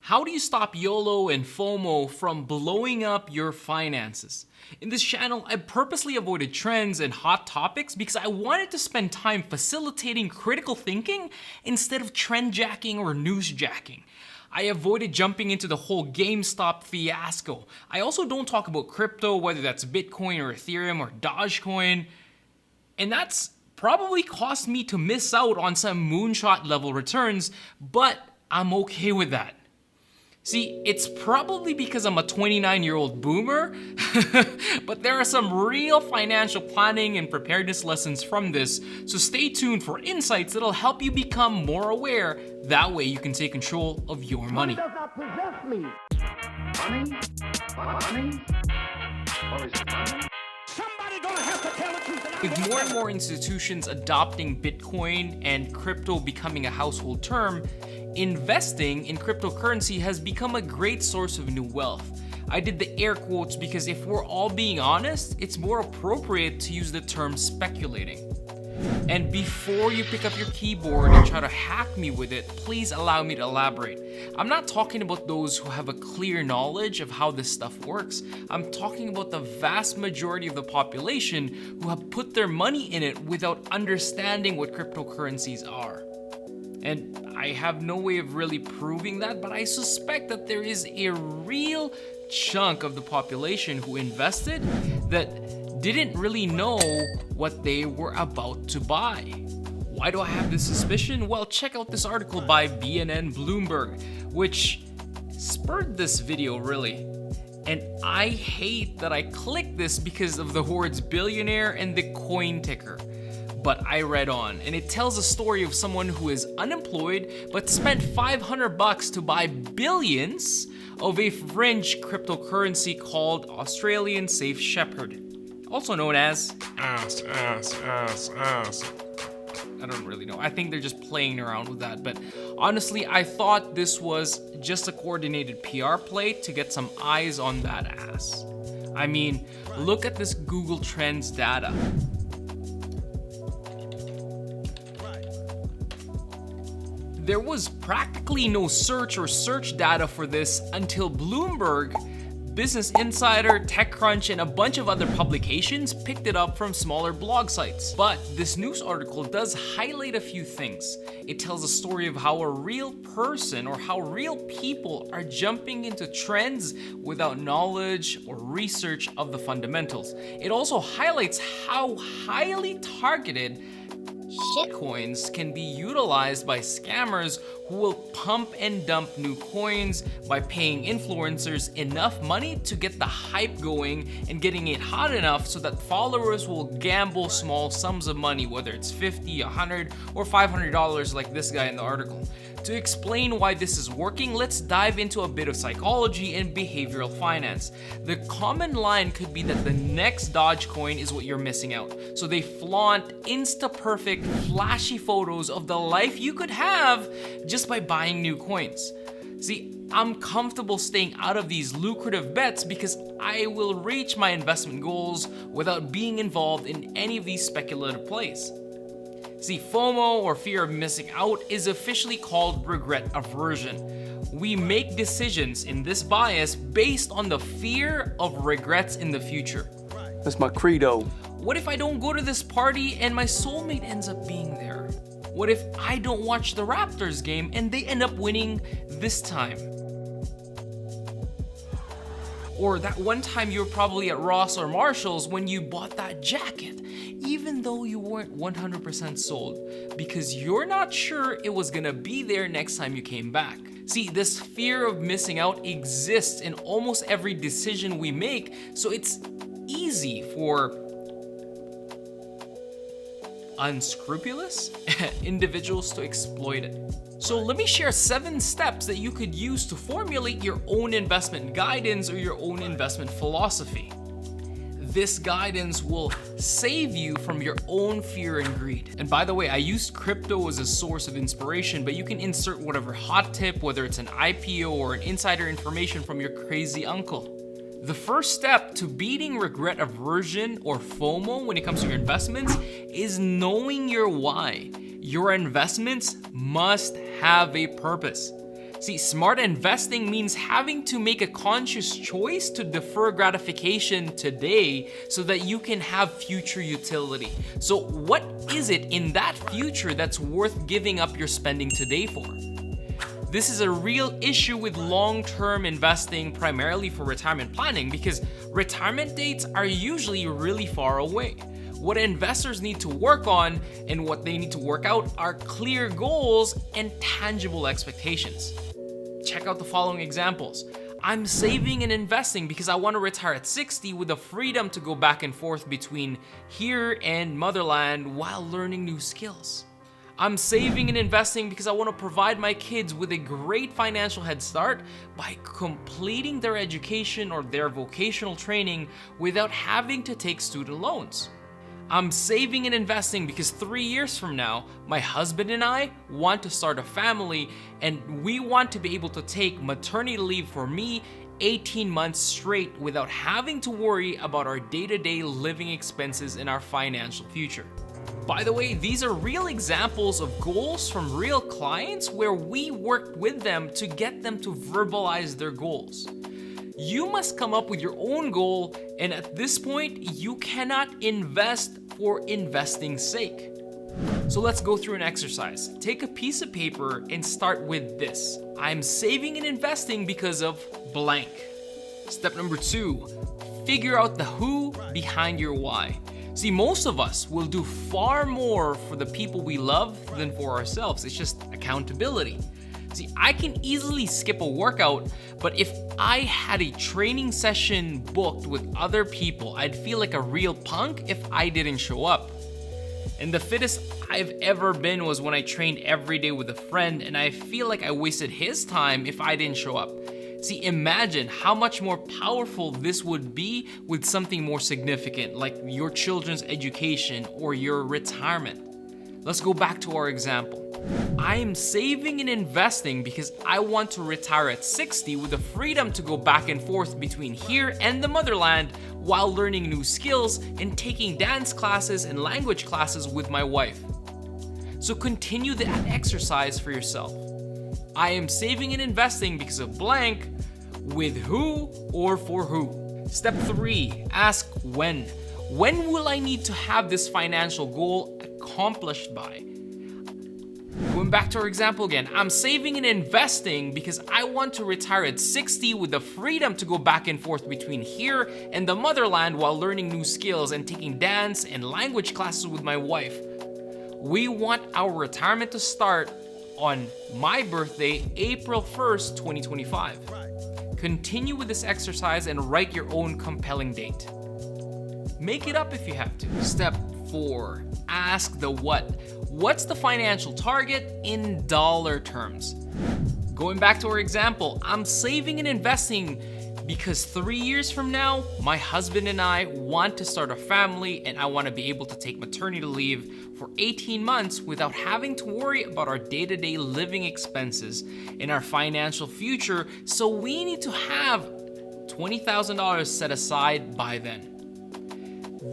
How do you stop YOLO and FOMO from blowing up your finances? In this channel, I purposely avoided trends and hot topics because I wanted to spend time facilitating critical thinking instead of trend jacking or news jacking. I avoided jumping into the whole GameStop fiasco. I also don't talk about crypto, whether that's Bitcoin or Ethereum or Dogecoin. And that's probably cost me to miss out on some moonshot level returns, but I'm okay with that. See, it's probably because I'm a 29-year-old boomer, but there are some real financial planning and preparedness lessons from this, so stay tuned for insights that'll help you become more aware. That way you can take control of your money. Does not possess me. Money? Or is it money? Somebody gonna have to tell the truth. With more and more institutions adopting Bitcoin and crypto becoming a household term, investing in cryptocurrency has become a great source of new wealth. I did the air quotes because if we're all being honest, it's more appropriate to use the term speculating. And before you pick up your keyboard and try to hack me with it, please allow me to elaborate. I'm not talking about those who have a clear knowledge of how this stuff works. I'm talking about the vast majority of the population who have put their money in it without understanding what cryptocurrencies are. And I have no way of really proving that, but I suspect that there is a real chunk of the population who invested that didn't really know what they were about to buy. Why do I have this suspicion? Well, check out this article by BNN Bloomberg, which spurred this video really. And I hate that I clicked this because of the words billionaire and the coin ticker. But I read on, and it tells a story of someone who is unemployed but spent $500 to buy billions of a fringe cryptocurrency called Australian Safe Shepherd, also known as ass. I don't really know. I think they're just playing around with that, but honestly, I thought this was just a coordinated PR play to get some eyes on that ass. I mean, look at this Google Trends data. There was practically no search or search data for this until Bloomberg, Business Insider, TechCrunch, and a bunch of other publications picked it up from smaller blog sites. But this news article does highlight a few things. It tells a story of how a real person or how real people are jumping into trends without knowledge or research of the fundamentals. It also highlights how highly targeted shitcoins can be utilized by scammers who will pump and dump new coins by paying influencers enough money to get the hype going and getting it hot enough so that followers will gamble small sums of money, whether it's $50, $100, or $500 like this guy in the article. To explain why this is working, let's dive into a bit of psychology and behavioral finance. The common line could be that the next Dogecoin is what you're missing out. So they flaunt insta-perfect, flashy photos of the life you could have just by buying new coins. See, I'm comfortable staying out of these lucrative bets because I will reach my investment goals without being involved in any of these speculative plays. See, FOMO, or fear of missing out, is officially called regret aversion. We make decisions in this bias based on the fear of regrets in the future. That's my credo. What if I don't go to this party and my soulmate ends up being there? What if I don't watch the Raptors game and they end up winning this time? Or that one time you were probably at Ross or Marshall's when you bought that jacket, even though you weren't 100% sold, because you're not sure it was gonna be there next time you came back. See, this fear of missing out exists in almost every decision we make, so it's easy for unscrupulous individuals to exploit it. So let me share 7 steps that you could use to formulate your own investment guidance or your own investment philosophy. This guidance will save you from your own fear and greed. And by the way, I used crypto as a source of inspiration, but you can insert whatever hot tip, whether it's an IPO or an insider information from your crazy uncle. The first step to beating regret aversion or FOMO when it comes to your investments is knowing your why. Your investments must have a purpose. See, smart investing means having to make a conscious choice to defer gratification today so that you can have future utility. So what is it in that future that's worth giving up your spending today for? This is a real issue with long-term investing, primarily for retirement planning, because retirement dates are usually really far away. What investors need to work on and what they need to work out are clear goals and tangible expectations. Check out the following examples. I'm saving and investing because I want to retire at 60 with the freedom to go back and forth between here and motherland while learning new skills. I'm saving and investing because I want to provide my kids with a great financial head start by completing their education or their vocational training without having to take student loans. I'm saving and investing because 3 years from now, my husband and I want to start a family and we want to be able to take maternity leave for me 18 months straight without having to worry about our day-to-day living expenses in our financial future. By the way, these are real examples of goals from real clients where we worked with them to get them to verbalize their goals. You must come up with your own goal, and at this point, you cannot invest for investing's sake. So let's go through an exercise. Take a piece of paper and start with this. I'm saving and investing because of blank. Step number 2, figure out the who behind your why. See, most of us will do far more for the people we love than for ourselves. It's just accountability. See, I can easily skip a workout, but if I had a training session booked with other people, I'd feel like a real punk if I didn't show up. And the fittest I've ever been was when I trained every day with a friend, and I feel like I wasted his time if I didn't show up. See, imagine how much more powerful this would be with something more significant, like your children's education or your retirement. Let's go back to our example. I am saving and investing because I want to retire at 60 with the freedom to go back and forth between here and the motherland while learning new skills and taking dance classes and language classes with my wife. So continue that exercise for yourself. I am saving and investing because of blank, with who or for who. Step 3, ask when. When will I need to have this financial goal accomplished by? Going back to our example again, I'm saving and investing because I want to retire at 60 with the freedom to go back and forth between here and the motherland while learning new skills and taking dance and language classes with my wife. We want our retirement to start on my birthday, April 1st, 2025. Continue with this exercise and write your own compelling date. Make it up if you have to. Step 4, ask the what. What's the financial target in dollar terms? Going back to our example, I'm saving and investing because 3 years from now, my husband and I want to start a family and I want to be able to take maternity leave for 18 months without having to worry about our day-to-day living expenses in our financial future, so we need to have $20,000 set aside by then.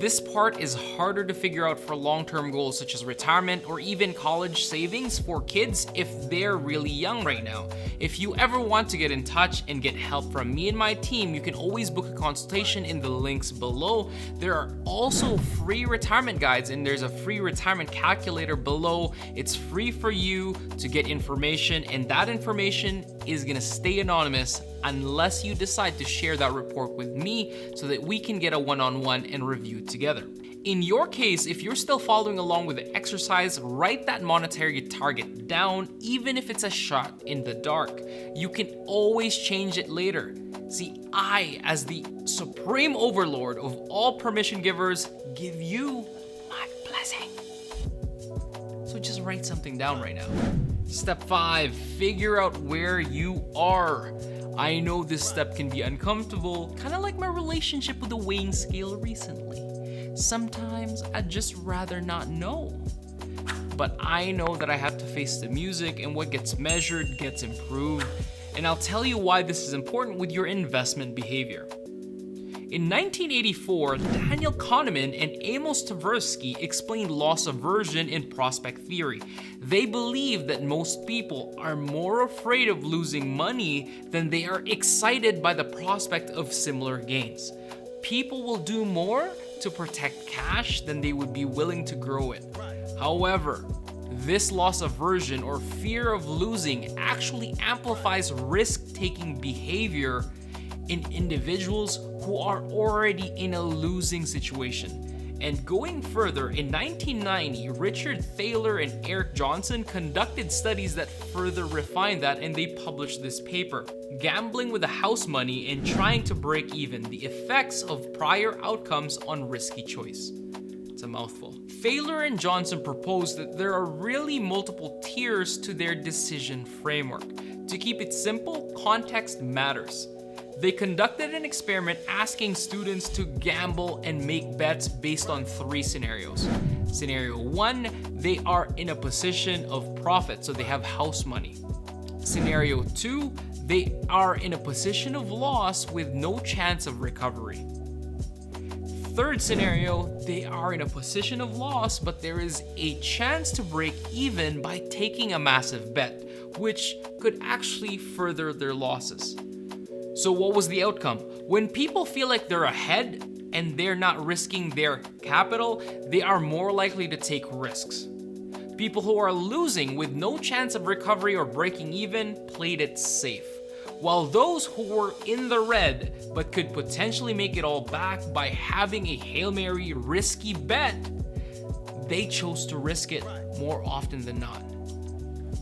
This part is harder to figure out for long-term goals such as retirement or even college savings for kids if they're really young right now. If you ever want to get in touch and get help from me and my team, you can always book a consultation in the links below. There are also free retirement guides and there's a free retirement calculator below. It's free for you to get information, and that information is gonna stay anonymous unless you decide to share that report with me so that we can get a one-on-one and review together. In your case, if you're still following along with the exercise, write that monetary target down, even if it's a shot in the dark. You can always change it later. See, I, as the supreme overlord of all permission givers, give you my blessing. So just write something down right now. Step 5, figure out where you are. I know this step can be uncomfortable, kind of like my relationship with the weighing scale recently. Sometimes I'd just rather not know. But I know that I have to face the music, and what gets measured gets improved. And I'll tell you why this is important with your investment behavior. In 1984, Daniel Kahneman and Amos Tversky explained loss aversion in prospect theory. They believe that most people are more afraid of losing money than they are excited by the prospect of similar gains. People will do more to protect cash than they would be willing to grow it. However, this loss aversion or fear of losing actually amplifies risk-taking behavior in individuals who are already in a losing situation. And going further, in 1990, Richard Thaler and Eric Johnson conducted studies that further refined that, and they published this paper, Gambling with the House Money and Trying to Break Even, the Effects of Prior Outcomes on Risky Choice. It's a mouthful. Thaler and Johnson proposed that there are really multiple tiers to their decision framework. To keep it simple, context matters. They conducted an experiment asking students to gamble and make bets based on 3 scenarios. Scenario 1, they are in a position of profit, so they have house money. Scenario 2, they are in a position of loss with no chance of recovery. Third scenario, they are in a position of loss, but there is a chance to break even by taking a massive bet, which could actually further their losses. So what was the outcome? When people feel like they're ahead and they're not risking their capital, they are more likely to take risks. People who are losing with no chance of recovery or breaking even played it safe. While those who were in the red but could potentially make it all back by having a Hail Mary risky bet, they chose to risk it more often than not.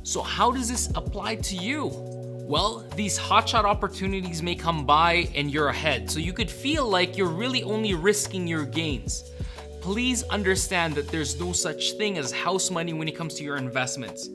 So how does this apply to you? Well, these hotshot opportunities may come by and you're ahead, so you could feel like you're really only risking your gains. Please understand that there's no such thing as house money when it comes to your investments.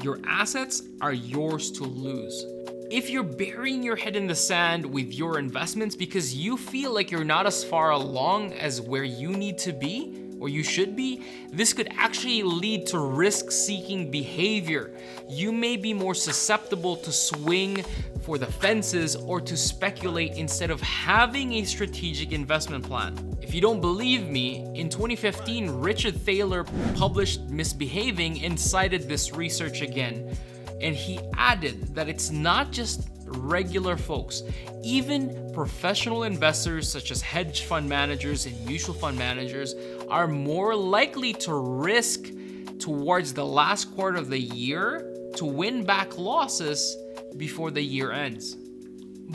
Your assets are yours to lose. If you're burying your head in the sand with your investments because you feel like you're not as far along as where you need to be, or you should be, this could actually lead to risk-seeking behavior. You may be more susceptible to swing for the fences or to speculate instead of having a strategic investment plan. If you don't believe me, in 2015, Richard Thaler published Misbehaving and cited this research again. And he added that it's not just regular folks. Even professional investors such as hedge fund managers and mutual fund managers are more likely to risk towards the last quarter of the year to win back losses before the year ends.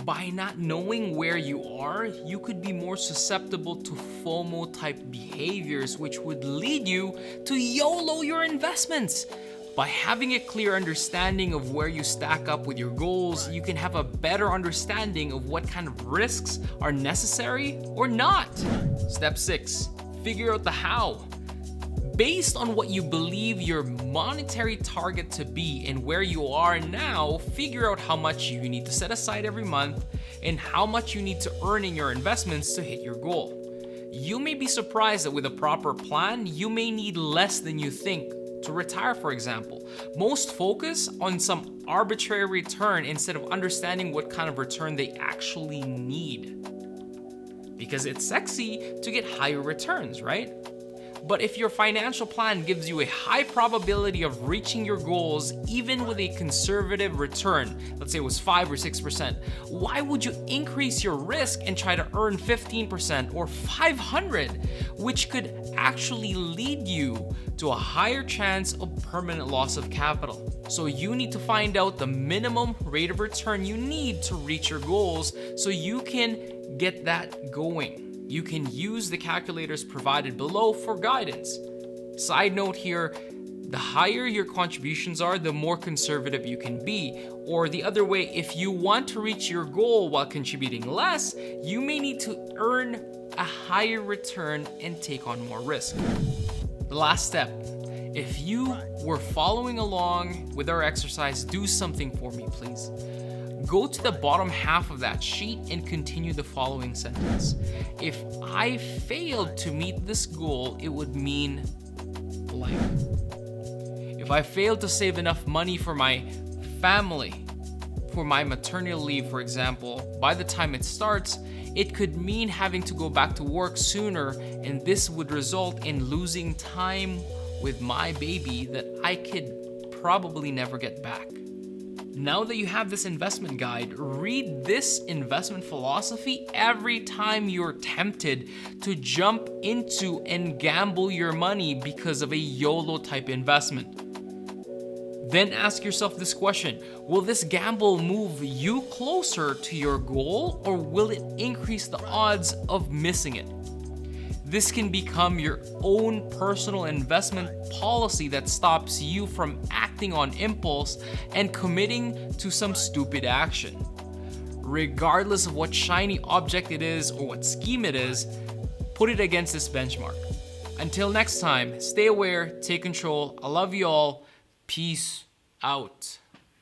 By not knowing where you are, you could be more susceptible to FOMO type behaviors, which would lead you to YOLO your investments. By having a clear understanding of where you stack up with your goals, you can have a better understanding of what kind of risks are necessary or not. Step 6, figure out the how. Based on what you believe your monetary target to be and where you are now, figure out how much you need to set aside every month and how much you need to earn in your investments to hit your goal. You may be surprised that with a proper plan, you may need less than you think to retire, for example. Most focus on some arbitrary return instead of understanding what kind of return they actually need. Because it's sexy to get higher returns, right? But if your financial plan gives you a high probability of reaching your goals, even with a conservative return, let's say it was 5 or 6%, why would you increase your risk and try to earn 15% or 500, which could actually lead you to a higher chance of permanent loss of capital? So you need to find out the minimum rate of return you need to reach your goals so you can get that going. You can use the calculators provided below for guidance. Side note here, the higher your contributions are, the more conservative you can be. Or the other way, if you want to reach your goal while contributing less, you may need to earn a higher return and take on more risk. The last step, if you were following along with our exercise, do something for me, please. Go to the bottom half of that sheet and continue the following sentence. If I failed to meet this goal, it would mean blank. If I failed to save enough money for my family for my maternity leave, for example, by the time it starts, it could mean having to go back to work sooner, and this would result in losing time with my baby that I could probably never get back. Now that you have this investment guide, read this investment philosophy every time you're tempted to jump into and gamble your money because of a YOLO type investment. Then ask yourself this question: will this gamble move you closer to your goal, or will it increase the odds of missing it? This can become your own personal investment policy that stops you from acting on impulse and committing to some stupid action. Regardless of what shiny object it is or what scheme it is, put it against this benchmark. Until next time, stay aware, take control. I love you all. Peace out.